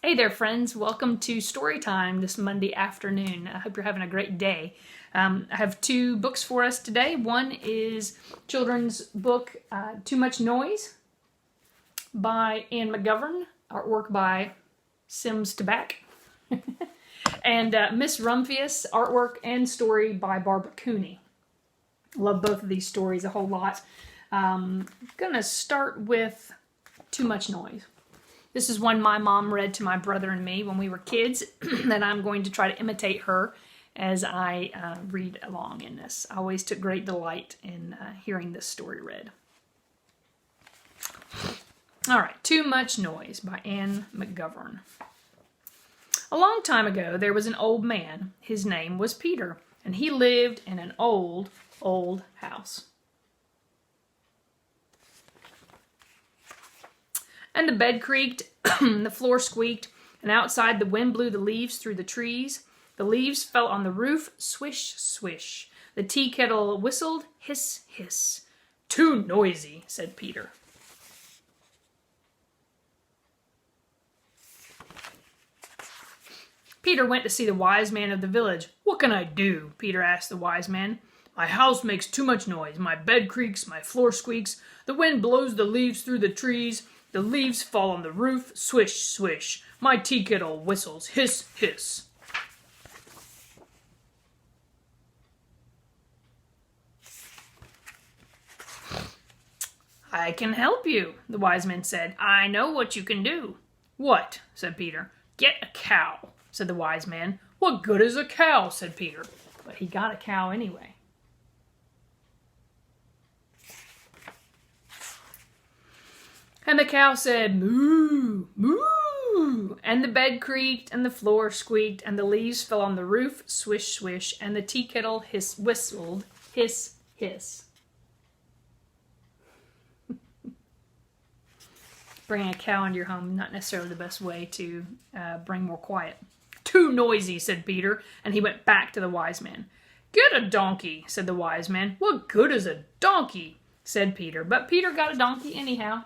Hey there, friends. Welcome to Storytime this Monday afternoon. I hope you're having a great day. I have two books for us today. One is children's book, Too Much Noise by McGovern, artwork by Sims Tabac. And Miss Rumphius, artwork and story by Barbara Cooney. Love both of these stories a whole lot. I'm going to start with Too Much Noise. This is one my mom read to my brother and me when we were kids, and I'm going to try to imitate her as I read along in this. I always took great delight in hearing this story read. All right, Too Much Noise by McGovern. A long time ago, there was an old man. His name was Peter, and he lived in an old house. And the bed creaked, the floor squeaked, and outside the wind blew the leaves through the trees. The leaves fell on the roof, swish, swish. The tea kettle whistled, hiss, hiss. Too noisy, said Peter. Peter went to see the wise man of the village. What can I do? Peter asked the wise man. My house makes too much noise. My bed creaks, my floor squeaks. The wind blows the leaves through the trees. The leaves fall on the roof, swish, swish. My tea kettle whistles, hiss, hiss. I can help you, the wise man said. I know what you can do. What? Said Peter. Get a cow, said the wise man. What good is a cow? Said Peter. But he got a cow anyway. And the cow said, moo, moo. And the bed creaked, and the floor squeaked, and the leaves fell on the roof, swish, swish, and the tea kettle whistled, hiss, hiss. Bringing a cow into your home, not necessarily the best way to bring more quiet. Too noisy, said Peter, and he went back to the wise man. Get a donkey, said the wise man. What good is a donkey? Said Peter. But Peter got a donkey anyhow.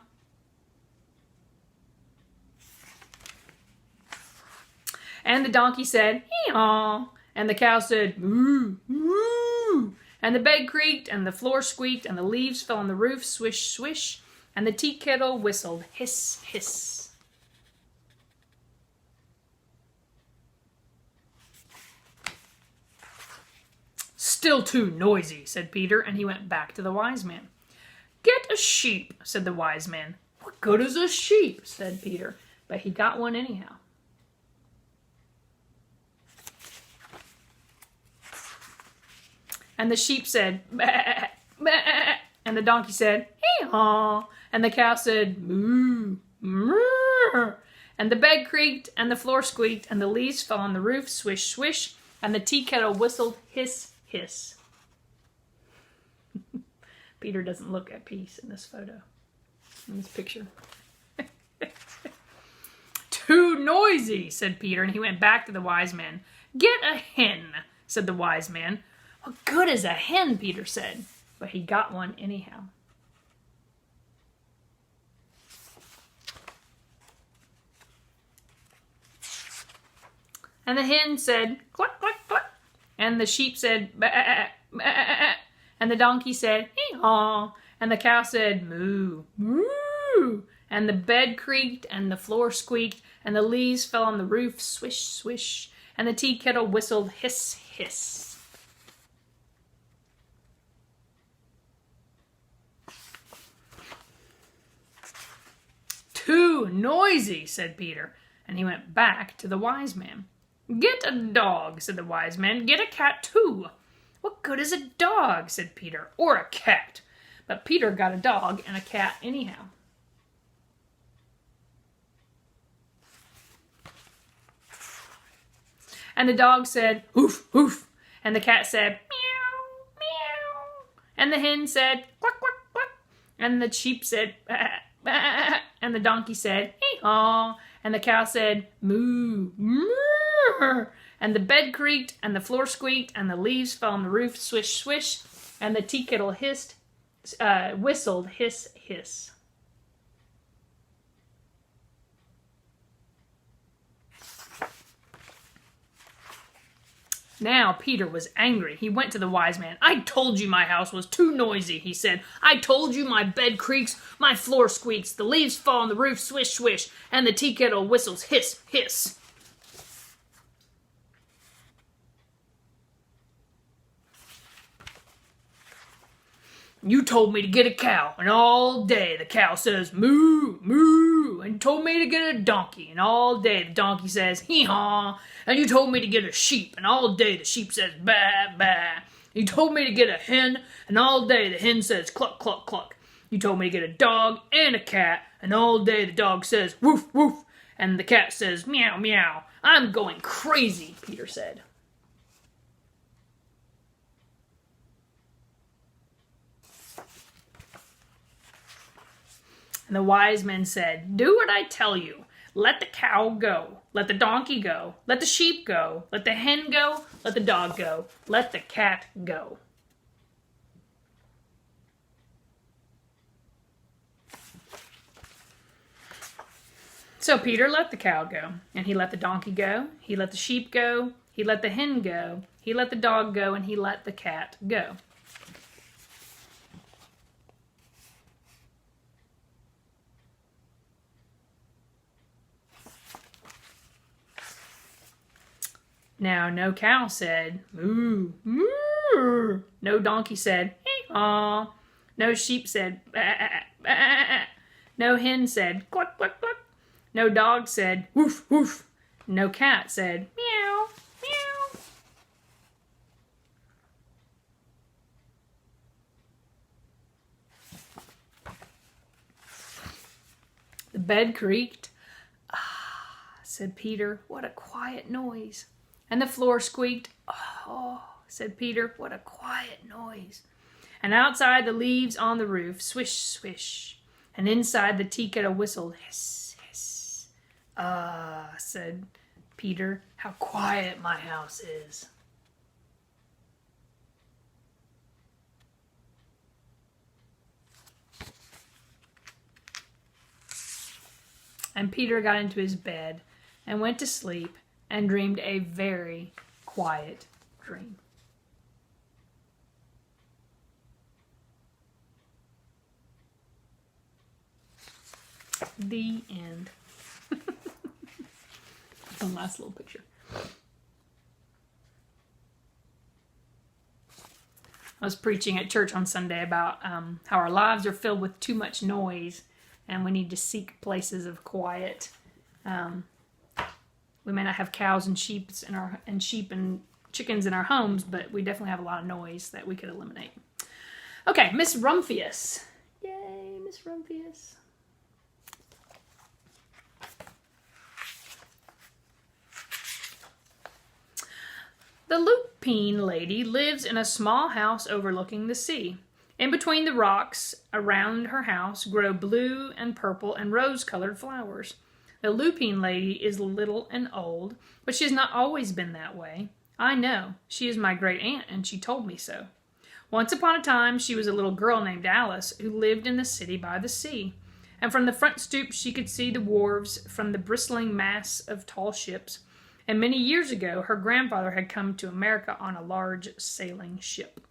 And the donkey said, hee-haw. And the cow said, moo, moo. And the bed creaked, and the floor squeaked, and the leaves fell on the roof, swish, swish. And the tea kettle whistled, hiss, hiss. Still too noisy, said Peter, and he went back to the wise man. Get a sheep, said the wise man. What good is a sheep? Said Peter, but he got one anyhow. And the sheep said, bah, bah. And the donkey said, hee-haw. And the cow said, moo, moo. And the bed creaked, and the floor squeaked, and the leaves fell on the roof, swish, swish. And the tea kettle whistled, hiss, hiss. Peter doesn't look at peace in this photo, in this picture. Too noisy, said Peter, and he went back to the wise man. Get a hen, said the wise man. What good is a hen? Peter said, but he got one anyhow. And the hen said, cluck, cluck, cluck. And the sheep said, bah, bah. And the donkey said, hee-haw. And the cow said, moo, moo. And the bed creaked, and the floor squeaked, and the leaves fell on the roof, swish, swish. And the tea kettle whistled, hiss, hiss. Too noisy, said Peter, and he went back to the wise man. Get a dog, said the wise man. Get a cat too. What good is a dog, said Peter, or a cat? But Peter got a dog and a cat anyhow. And the dog said, oof, oof. And the cat said, meow, meow. And the hen said, cluck, cluck, cluck. And the sheep said, bah, bah. And the donkey said, hee-haw. And the cow said, moo, moo. And the bed creaked, and the floor squeaked, and the leaves fell on the roof, swish, swish. And the tea kettle whistled, hiss, hiss. Now Peter was angry. He went to the wise man. "I told you my house was too noisy," he said. "I told you my bed creaks, my floor squeaks, the leaves fall on the roof swish swish, and the tea kettle whistles hiss hiss." "You told me to get a cow, and all day the cow says moo, moo. And you told me to get a donkey, and all day the donkey says hee-haw. And you told me to get a sheep, and all day the sheep says bah, bah. You told me to get a hen, and all day the hen says cluck, cluck, cluck. You told me to get a dog and a cat, and all day the dog says woof, woof. And the cat says meow, meow. I'm going crazy," Peter said. And the wise men said, "Do what I tell you. Let the cow go. Let the donkey go. Let the sheep go. Let the hen go. Let the dog go. Let the cat go." So Peter let the cow go, and he let the donkey go. He let the sheep go. He let the hen go. He let the dog go, and he let the cat go. Now, no cow said, moo, moo. No donkey said, hee-haw. No sheep said, bah, bah. No hen said, cluck, cluck, cluck. No dog said, woof, woof. No cat said, meow, meow. The bed creaked. "Ah," said Peter, "what a quiet noise." And the floor squeaked. "Oh," said Peter, "what a quiet noise." And outside the leaves on the roof, swish, swish. And inside the tea kettle whistled, hiss, hiss. "Ah," said Peter, "how quiet my house is." And Peter got into his bed and went to sleep and dreamed a very quiet dream. The end. One last little picture. I was preaching at church on Sunday about how our lives are filled with too much noise and we need to seek places of quiet. We may not have cows and sheep and chickens in our homes, but we definitely have a lot of noise that we could eliminate. Okay, Miss Rumphius. Yay, Miss Rumphius. The Lupine lady lives in a small house overlooking the sea. In between the rocks around her house grow blue and purple and rose-colored flowers. The Lupine lady is little and old, but she has not always been that way. I know. She is my great aunt, and she told me so. Once upon a time, she was a little girl named Alice who lived in the city by the sea. And from the front stoop, she could see the wharves from the bristling mass of tall ships. And many years ago, her grandfather had come to America on a large sailing ship.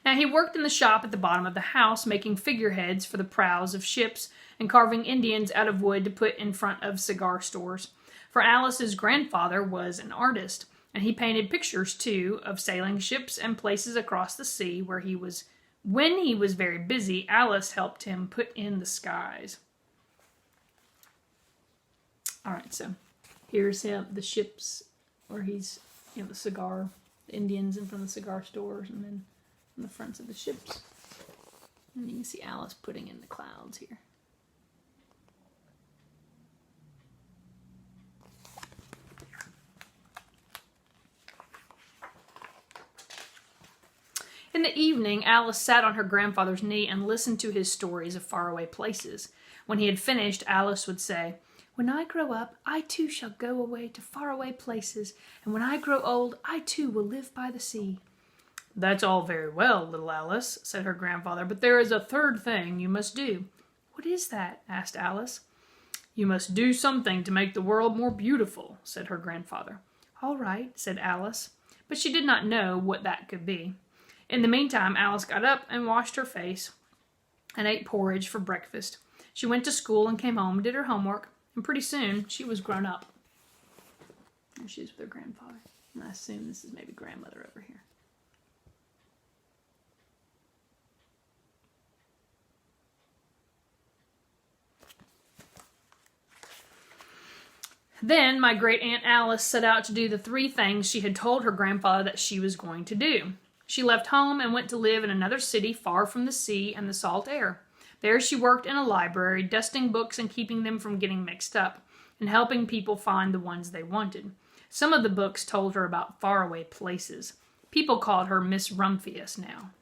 Now he worked in the shop at the bottom of the house, making figureheads for the prows of ships and carving Indians out of wood to put in front of cigar stores. For Alice's grandfather was an artist, and he painted pictures, too, of sailing ships and places across the sea where he was. When he was very busy, Alice helped him put in the skies. All right, so here's him, the ships where he's, the cigar, the Indians in front of the cigar stores, and then on the fronts of the ships. And you can see Alice putting in the clouds here. In the evening, Alice sat on her grandfather's knee and listened to his stories of faraway places. When he had finished, Alice would say, When I grow up, I too shall go away to faraway places, and when I grow old, I too will live by the sea." "That's all very well, little Alice," said her grandfather, "but there is a third thing you must do." "What is that?" asked Alice. "You must do something to make the world more beautiful," said her grandfather. "All right," said Alice, but she did not know what that could be. In the meantime, Alice got up and washed her face and ate porridge for breakfast. She went to school and came home, did her homework, and pretty soon she was grown up. And she's with her grandfather. And I assume this is maybe grandmother over here. Then my great Aunt Alice set out to do the 3 things she had told her grandfather that she was going to do. She left home and went to live in another city far from the sea and the salt air. There she worked in a library, dusting books and keeping them from getting mixed up, and helping people find the ones they wanted. Some of the books told her about faraway places. People called her Miss Rumphius now.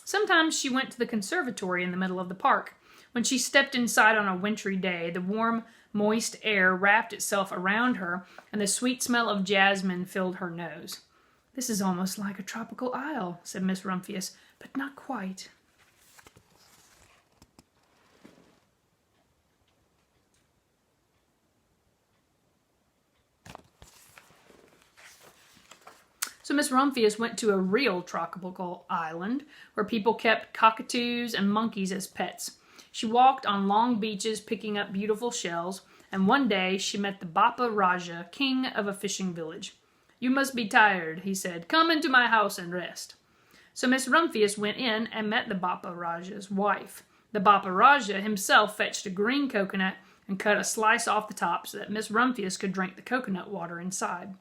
Sometimes she went to the conservatory in the middle of the park. When she stepped inside on a wintry day, the warm, moist air wrapped itself around her, and the sweet smell of jasmine filled her nose. "This is almost like a tropical isle," said Miss Rumphius, "but not quite." So Miss Rumphius went to a real tropical island where people kept cockatoos and monkeys as pets. She walked on long beaches picking up beautiful shells, and one day she met the Bapa Raja, king of a fishing village. "You must be tired," he said. "Come into my house and rest." So Miss Rumphius went in and met the Bapa Raja's wife. The Bapa Raja himself fetched a green coconut and cut a slice off the top so that Miss Rumphius could drink the coconut water inside.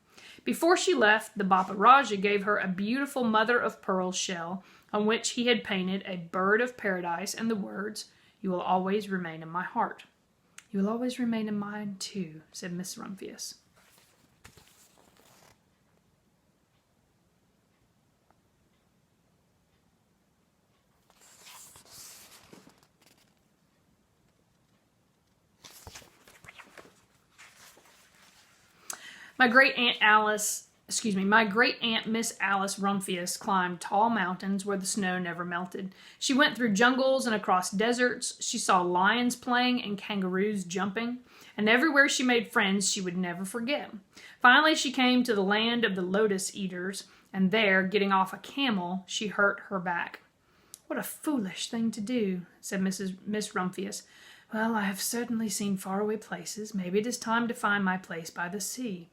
Before she left, the Bapa Raja gave her a beautiful mother-of-pearl shell on which he had painted a bird of paradise and the words, "You will always remain in my heart." "You will always remain in mine, too," said Miss Rumphius. My great Aunt Miss Alice Rumphius climbed tall mountains where the snow never melted. She went through jungles and across deserts. She saw lions playing and kangaroos jumping, and everywhere she made friends she would never forget. Finally, she came to the land of the lotus eaters, and there, getting off a camel, she hurt her back. "What a foolish thing to do," said Miss Rumphius. "Well, I have certainly seen faraway places. Maybe it is time to find my place by the sea."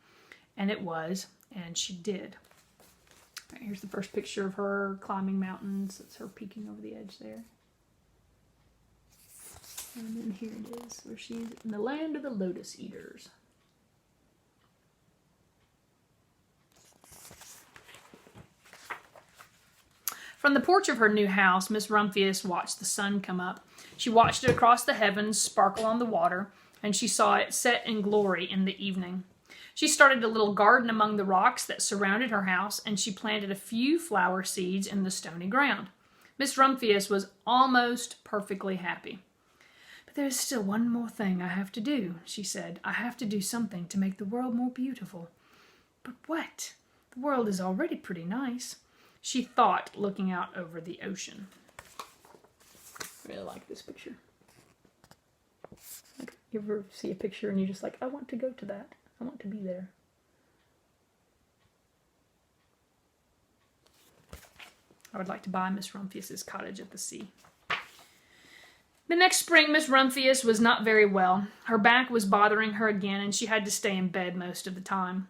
And it was, and she did. Right, here's the first picture of her climbing mountains. That's her peeking over the edge there. And then here it is, where she's in the land of the lotus eaters. From the porch of her new house, Miss Rumphius watched the sun come up. She watched it across the heavens, sparkle on the water, and she saw it set in glory in the evening. She started a little garden among the rocks that surrounded her house, and she planted a few flower seeds in the stony ground. Miss Rumphius was almost perfectly happy. "But there is still one more thing I have to do," she said. "I have to do something to make the world more beautiful." "But what? The world is already pretty nice," she thought, looking out over the ocean. I really like this picture. Like, you ever see a picture and you're just like, I want to go to that. I want to be there. I would like to buy Miss Rumphius's cottage at the sea. The next spring, Miss Rumphius was not very well. Her back was bothering her again, and she had to stay in bed most of the time.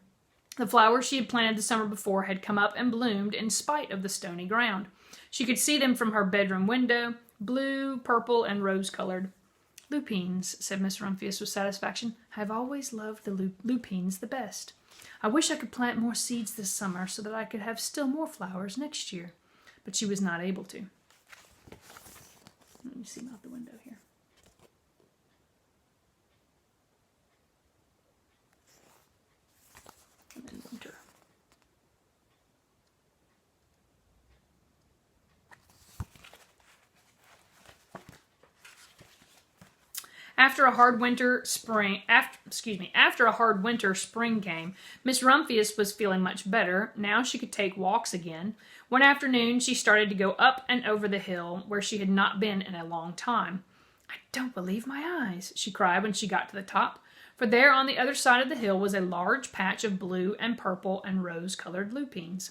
The flowers she had planted the summer before had come up and bloomed in spite of the stony ground. She could see them from her bedroom window, blue, purple, and rose-colored. "Lupines," said Miss Rumphius with satisfaction. "I have always loved the lupines the best. I wish I could plant more seeds this summer so that I could have still more flowers next year." But she was not able to. Let me see out the window here. After a hard winter spring came, Miss Rumphius was feeling much better. Now she could take walks again. One afternoon, she started to go up and over the hill where she had not been in a long time. "I don't believe my eyes," she cried when she got to the top, for there on the other side of the hill was a large patch of blue and purple and rose-colored lupines.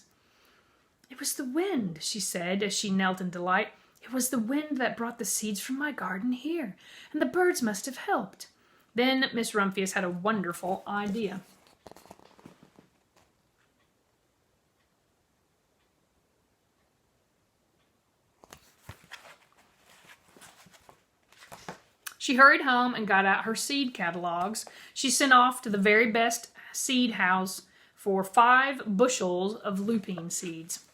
"It was the wind," she said as she knelt in delight. "It was the wind that brought the seeds from my garden here, and the birds must have helped." Then Miss Rumphius had a wonderful idea. She hurried home and got out her seed catalogs. She sent off to the very best seed house for 5 bushels of lupine seeds.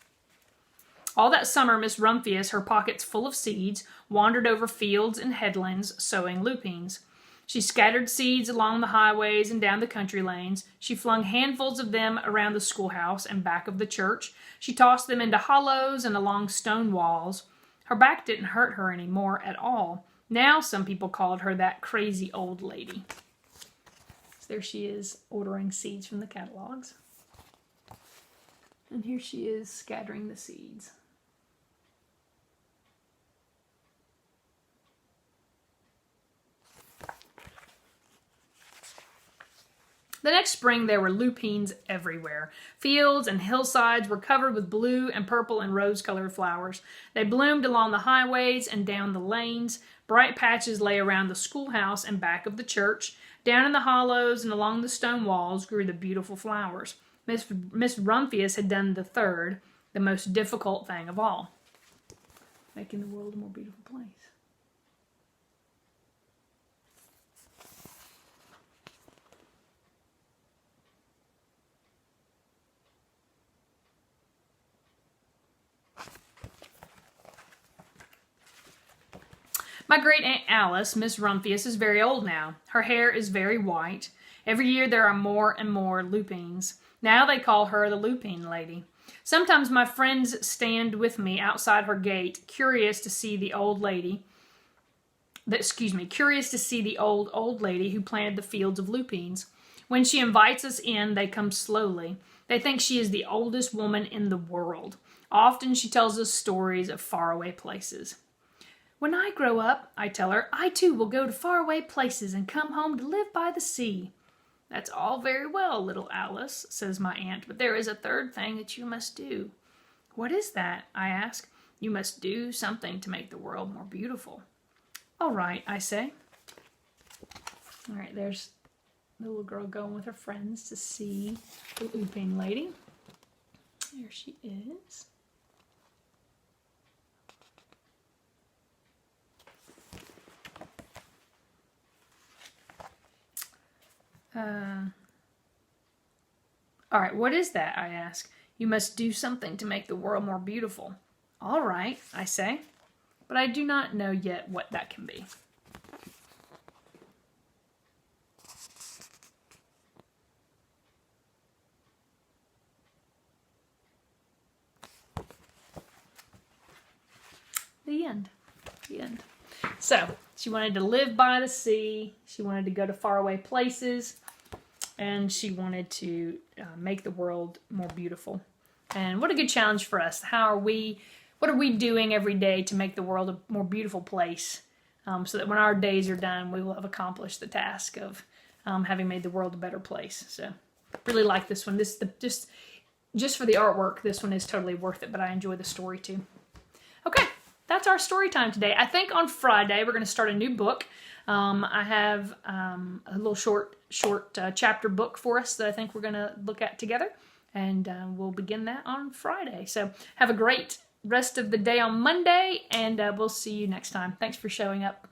All that summer, Miss Rumphius, her pockets full of seeds, wandered over fields and headlands sowing lupines. She scattered seeds along the highways and down the country lanes. She flung handfuls of them around the schoolhouse and back of the church. She tossed them into hollows and along stone walls. Her back didn't hurt her any more at all. Now some people called her that crazy old lady. So there she is ordering seeds from the catalogs. And here she is scattering the seeds. The next spring there were lupines everywhere. Fields and hillsides were covered with blue and purple and rose-colored flowers. They bloomed along the highways and down the lanes. Bright patches lay around the schoolhouse and back of the church. Down in the hollows and along the stone walls grew the beautiful flowers. Miss Rumphius had done the third, the most difficult thing of all, making the world a more beautiful place. My great Aunt Alice, Miss Rumphius, is very old now. Her hair is very white. Every year there are more and more lupines. Now they call her the lupine lady. Sometimes my friends stand with me outside her gate, curious to see the old lady who planted the fields of lupines. When she invites us in, they come slowly. They think she is the oldest woman in the world. Often she tells us stories of faraway places. "When I grow up," I tell her, "I too will go to faraway places and come home to live by the sea." "That's all very well, little Alice," says my aunt, "but there is a third thing that you must do." "What is that?" I ask. "You must do something to make the world more beautiful." "All right," I say. All right, there's the little girl going with her friends to see the lupine lady. There she is. All right, what is that? I ask. "You must do something to make the world more beautiful." "All right," I say, but I do not know yet what that can be. The end. The end. So, she wanted to live by the sea. She wanted to go to faraway places. And she wanted to make the world more beautiful. And what a good challenge for us. What are we doing every day to make the world a more beautiful place, so that when our days are done, we will have accomplished the task of having made the world a better place. So, really like this one. Just for the artwork, this one is totally worth it, but I enjoy the story too. Okay, that's our story time today. I think on Friday we're going to start a new book. I have a little short chapter book for us that I think we're going to look at together, and we'll begin that on Friday. So have a great rest of the day on Monday, and we'll see you next time. Thanks for showing up.